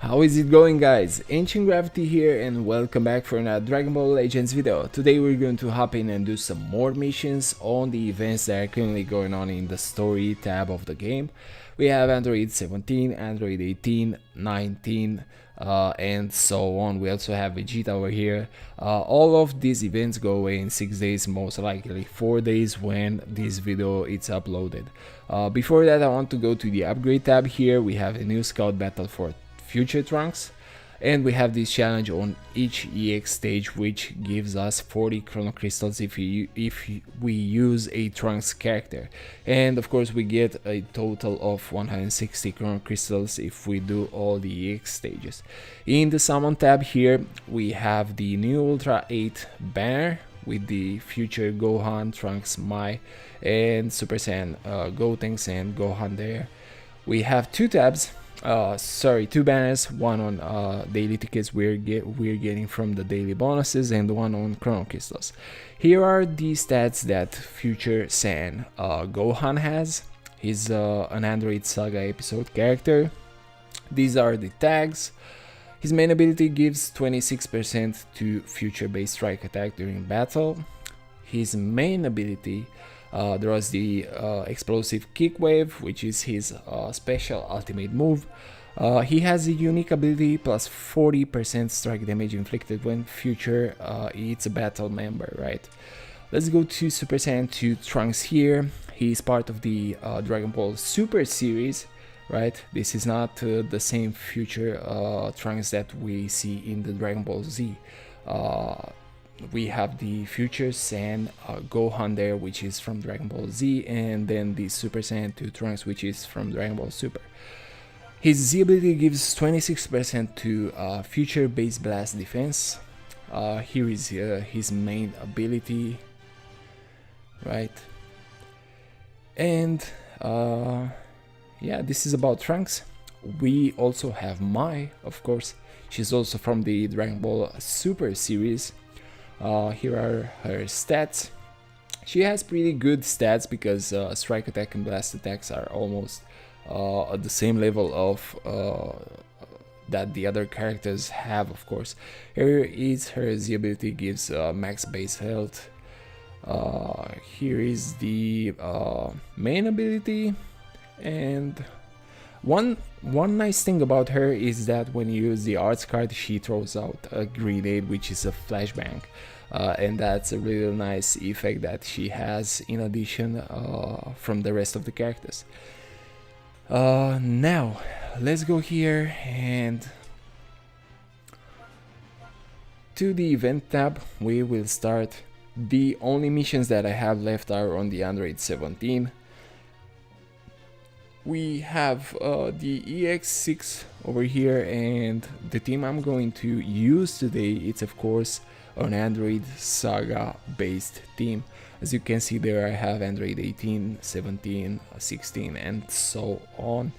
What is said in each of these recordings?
How is it going, guys? Ancient Gravity here and welcome back for another Dragon Ball Legends video. Today we're going to hop in and do some more missions on the events that are currently going on in the story tab of the game. We have Android 17, Android 18, 19 and so on. We also have Vegeta over here. All of these events go away in 6 days, most likely 4 days when this video is uploaded. Before that, I want to go to the upgrade tab here. We have a new scout battle for Future Trunks, and we have this challenge on each EX stage, which gives us 40 chrono crystals if we use a Trunks character, and of course we get a total of 160 chrono crystals if we do all the EX stages. In the summon tab here we have the new Ultra 8 banner with the future Gohan, Trunks, Mai, and Super Saiyan Gotenks and Gohan there. We have two tabs. Two banners, one on daily tickets we're getting from the daily bonuses, and one on chrono crystals. Here are the stats that future Saiyan Gohan has. He's an Android Saga episode character. These are the tags. His main ability gives 26% to future base strike attack during battle. His main ability draws the explosive kick wave, which is his special ultimate move. He has a unique ability plus 40% strike damage inflicted when future eats a battle member, right? Let's go to Super Saiyan 2 Trunks here. He's part of the Dragon Ball Super series, right? This is not the same future Trunks that we see in the Dragon Ball Z. We have the future Saiyan Gohan there, which is from Dragon Ball Z, and then the Super Saiyan 2 Trunks, which is from Dragon Ball Super. His Z ability gives 26% to future base blast defense. Here is his main ability, right? And yeah, this is about Trunks. We also have Mai, of course. She's also from the Dragon Ball Super series. Here are her stats. She has pretty good stats because strike attack and blast attacks are almost at the same level of that the other characters have, of course. Here is her Z ability, gives max base health. Here is the main ability, and one nice thing about her is that when you use the arts card, she throws out a grenade, which is a flashbang, and that's a really nice effect that she has in addition from the rest of the characters. Now let's go here and to the event tab. We will start. The only missions that I have left are on the Android 17. We have the EX6 over here, and the team I'm going to use today, it's of course an Android Saga based team. As you can see there, I have Android 18, 17, 16 and so on.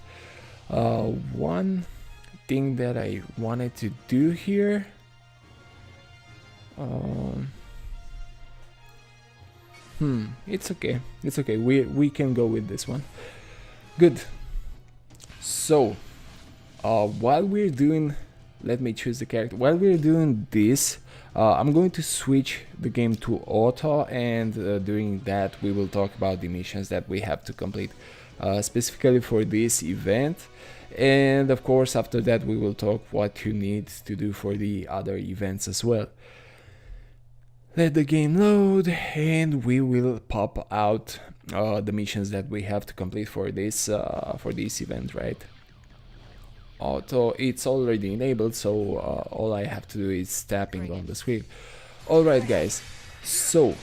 One thing that I wanted to do here, it's okay, we can go with this one. Good. So while we're doing, let me choose the character. While we're doing this, I'm going to switch the game to auto, and during that we will talk about the missions that we have to complete specifically for this event, and of course after that we will talk what you need to do for the other events as well. Let the game load and we will pop out the missions that we have to complete for this event, right? Auto, it's already enabled, so all I have to do is tapping on the screen. Alright guys, so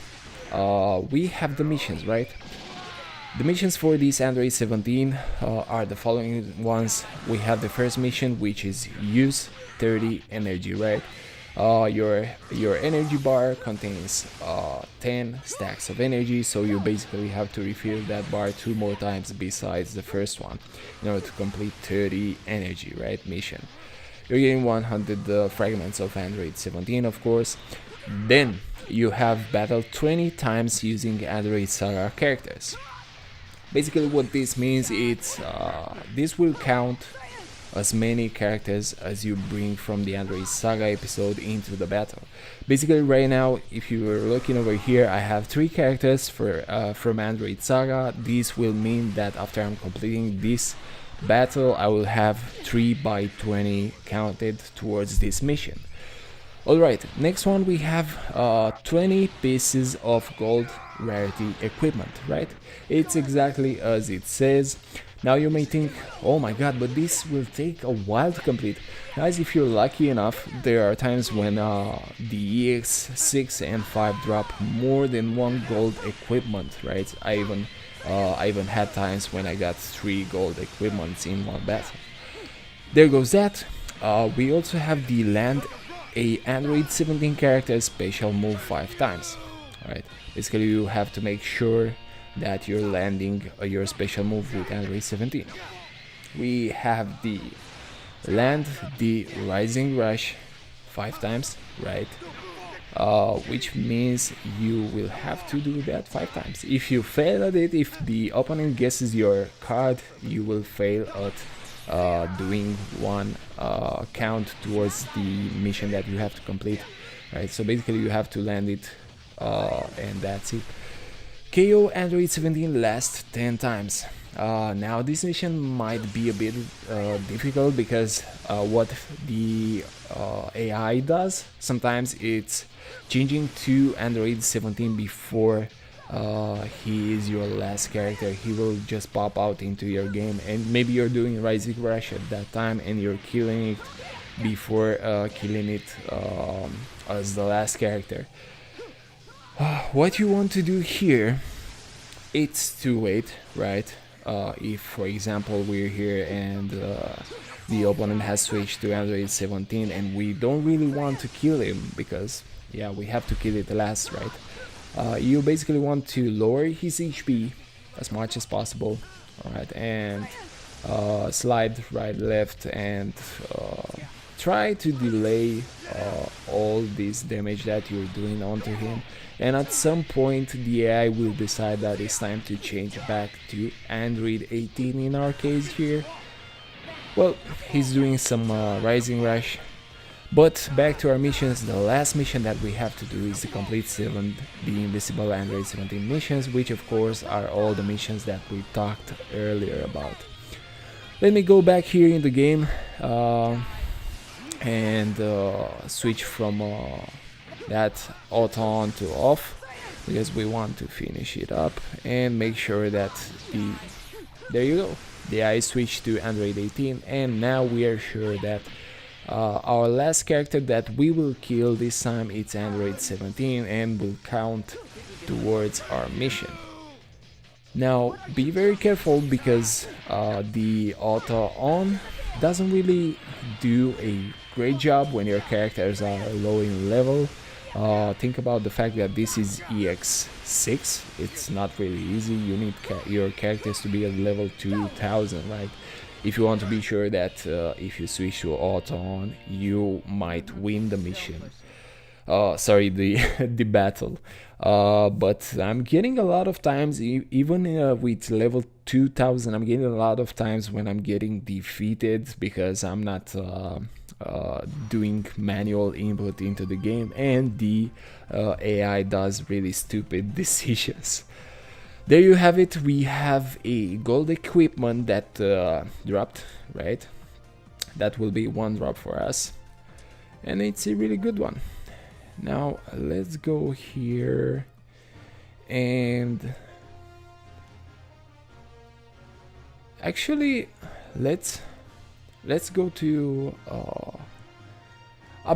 we have the missions, right? The missions for this Android 17 are the following ones. We have the first mission, which is use 30 energy, right? Your energy bar contains 10 stacks of energy, so you basically have to refill that bar 2 more times besides the first one in order to complete 30 energy, right, mission. You're getting 100 fragments of Android 17, of course. Then you have battled 20 times using Android Saga characters. Basically what this means, it's this will count as many characters as you bring from the Android Saga episode into the battle. Basically, right now, if you were looking over here, I have 3 characters from Android Saga. This will mean that after I'm completing this battle, I will have 3 by 20 counted towards this mission. Alright, next one we have 20 pieces of gold rarity equipment, right? It's exactly as it says. Now you may think, oh my god, but this will take a while to complete. Guys, if you're lucky enough, there are times when the EX6 and 5 drop more than 1 gold equipment, right? I even had times when I got 3 gold equipments in one battle. There goes that. We also have the land a Android 17 character special move 5 times. Alright, basically you have to make sure that you're landing your special move with Android 17. We have the land the Rising Rush 5 times, right? Which means you will have to do that 5 times. If you fail at it, if the opponent guesses your card, you will fail at doing 1 count towards the mission that you have to complete, right? So basically you have to land it and that's it. KO Android 17 last 10 times. Now this mission might be a bit difficult because what the AI does, sometimes it's changing to Android 17 before he is your last character. He will just pop out into your game, and maybe you're doing Rising Rush at that time and you're killing it before killing it as the last character. What you want to do here, it's to wait, right? If for example we're here and the opponent has switched to Android 17 and we don't really want to kill him because yeah, we have to kill it last, right? You basically want to lower his HP as much as possible, alright, and slide right, left, and try to delay all this damage that you're doing onto him. And at some point the AI will decide that it's time to change back to Android 18 in our case here. Well, he's doing some Rising Rush. But back to our missions. The last mission that we have to do is to complete 7 the Invisible Android 17 missions, which of course are all the missions that we talked earlier about. Let me go back here in the game and switch from that auto on to off, because we want to finish it up and make sure that there you go, the AI switched to Android 18, and now we are sure that our last character that we will kill this time, it's Android 17 and will count towards our mission. Now be very careful because the auto on doesn't really do a great job when your characters are low in level. Think about the fact that this is EX6. It's not really easy. You need your characters to be at level 2000, right? If you want to be sure that if you switch to auto on, you might win the mission. Sorry, the the battle. But I'm getting a lot of times, even with level 2000, I'm getting a lot of times when I'm getting defeated because I'm not doing manual input into the game, and the AI does really stupid decisions. There you have it. We have a gold equipment that dropped, right? That will be 1 drop for us, and it's a really good one. Now let's go here and actually let's go to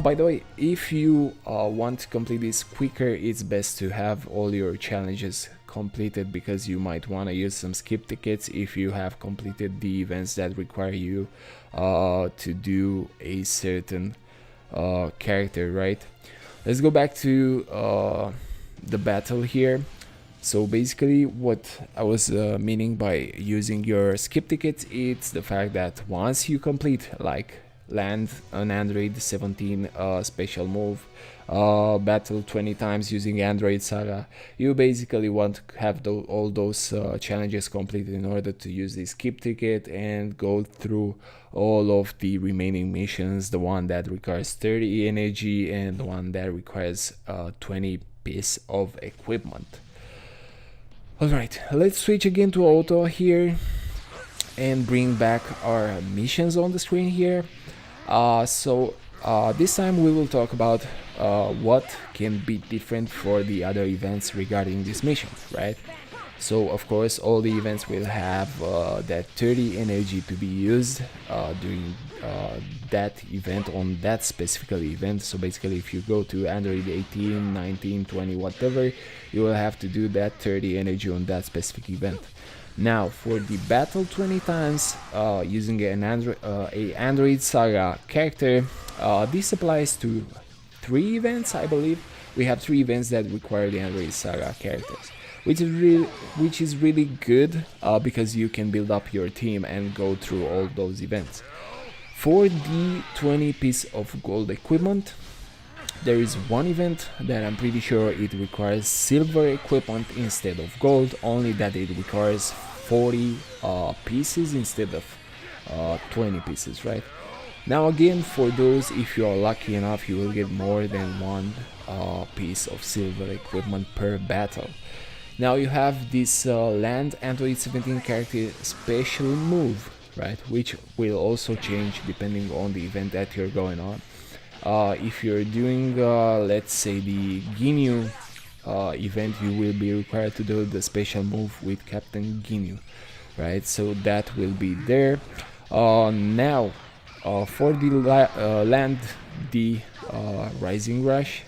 by the way, if you want to complete this quicker, it's best to have all your challenges completed, because you might want to use some skip tickets if you have completed the events that require you to do a certain character, right? Let's go back to the battle here. So basically what I was meaning by using your skip tickets, it's the fact that once you complete like land an Android 17 special move, battle 20 times using Android Saga. You basically want to have all those challenges completed in order to use the skip ticket and go through all of the remaining missions, the one that requires 30 energy and the one that requires 20 piece of equipment. Alright, let's switch again to auto here and bring back our missions on the screen here. This time we will talk about what can be different for the other events regarding this mission, right? So of course all the events will have that 30 energy to be used during that event, on that specific event. So basically if you go to Android 18, 19, 20, whatever, you will have to do that 30 energy on that specific event. Now for the battle 20 times using an Android Saga character, this applies to 3 events, I believe. We have 3 events that require the Android Saga characters, which is really good because you can build up your team and go through all those events. For the 20 piece of gold equipment, there is one event that I'm pretty sure it requires silver equipment instead of gold, only that it requires 40 pieces instead of 20 pieces, right? Now again, for those, if you are lucky enough, you will get more than one piece of silver equipment per battle. Now you have this land Android 17 character special move, right, which will also change depending on the event that you're going on. If you're doing let's say the Ginyu event, you will be required to do the special move with Captain Ginyu, right? So that will be there. Now for the land, the Rising Rush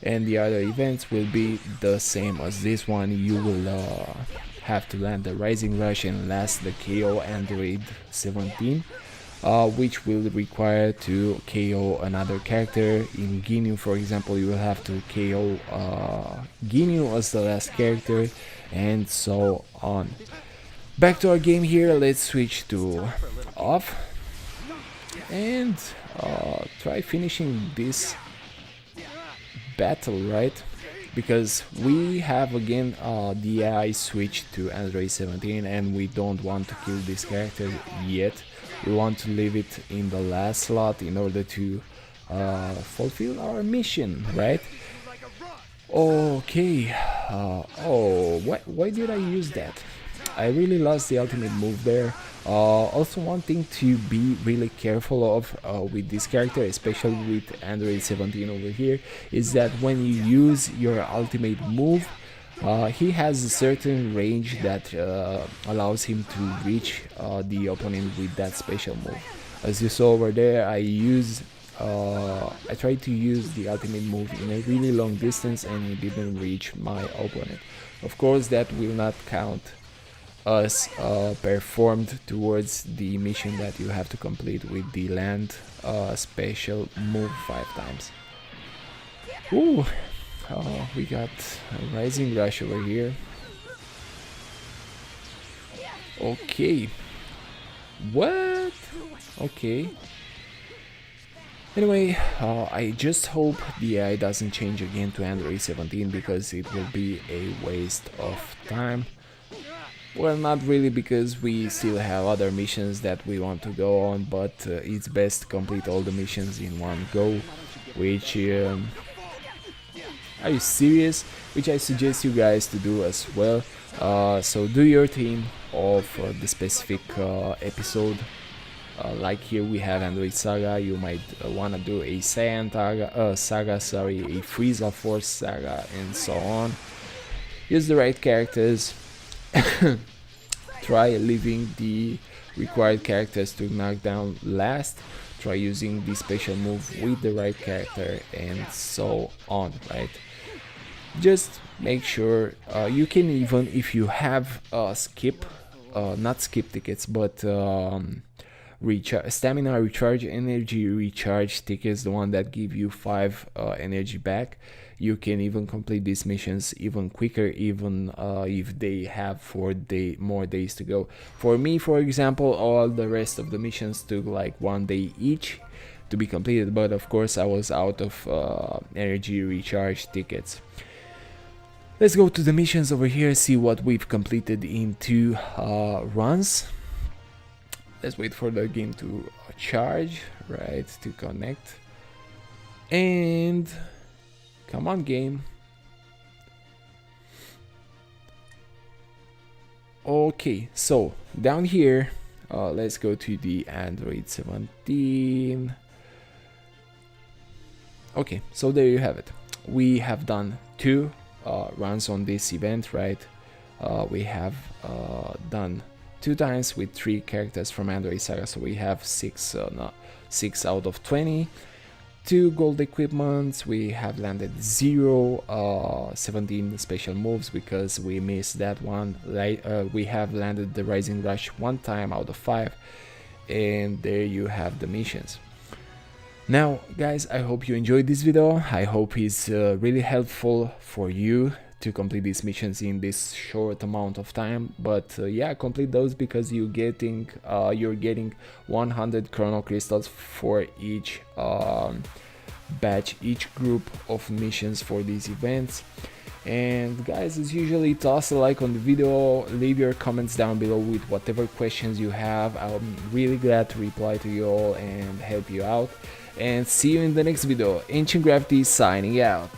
and the other events will be the same as this one. You will have to land the Rising Rush and last the KO Android 17, which will require to KO another character. In Ginyu, for example, you will have to KO Ginyu as the last character, and so on. Back to our game here, let's switch to off and try finishing this battle, right? Because we have again the AI switched to Android 17 and we don't want to kill this character yet. We want to leave it in the last slot in order to fulfill our mission, right? Okay. Oh, why did I use that? I really lost the ultimate move there. Also, one thing to be really careful of with this character, especially with Android 17 over here, is that when you use your ultimate move, he has a certain range that allows him to reach the opponent with that special move. As you saw over there, I tried to use the ultimate move in a really long distance and it didn't reach my opponent. Of course, that will not count as performed towards the mission that you have to complete with the land special move 5 times. Ooh, we got a Rising Rush over here. Okay. What? Okay. Anyway, I just hope the AI doesn't change again to Android 17 because it will be a waste of time. Well, not really, because we still have other missions that we want to go on, but it's best to complete all the missions in one go, which are you serious? Which I suggest you guys to do as well. So do your theme of the specific episode. Like here we have Android Saga, you might wanna do a Saiyan saga, a Frieza Force saga, and so on. Use the right characters. Try leaving the required characters to knock down last. Try using the special move with the right character, and so on, right? Just make sure you can, even if you have skip, not skip tickets, but stamina recharge, energy recharge tickets, the one that give you 5 energy back. You can even complete these missions even quicker, even if they have more days to go. For me, for example, all the rest of the missions took like 1 day each to be completed, but of course I was out of energy recharge tickets. Let's go to the missions over here, see what we've completed in 2 runs. Let's wait for the game to charge, right, to connect. And come on, game. Okay, so down here, let's go to the Android 17. Okay, so there you have it. We have done 2 runs on this event, right? We have done 2 times with 3 characters from Android Saga, so we have 6 out of 20. 2 gold equipments, we have landed 0, 17 special moves because we missed that one. We have landed the Rising Rush 1 time out of 5, and there you have the missions. Now guys, I hope you enjoyed this video. I hope it's really helpful for you to complete these missions in this short amount of time. But yeah, complete those because you're getting 100 chrono crystals for each batch, each group of missions for these events. And guys, as usually, toss a like on the video, leave your comments down below with whatever questions you have. I'm really glad to reply to you all and help you out. And see you in the next video. Ancient Gravity signing out.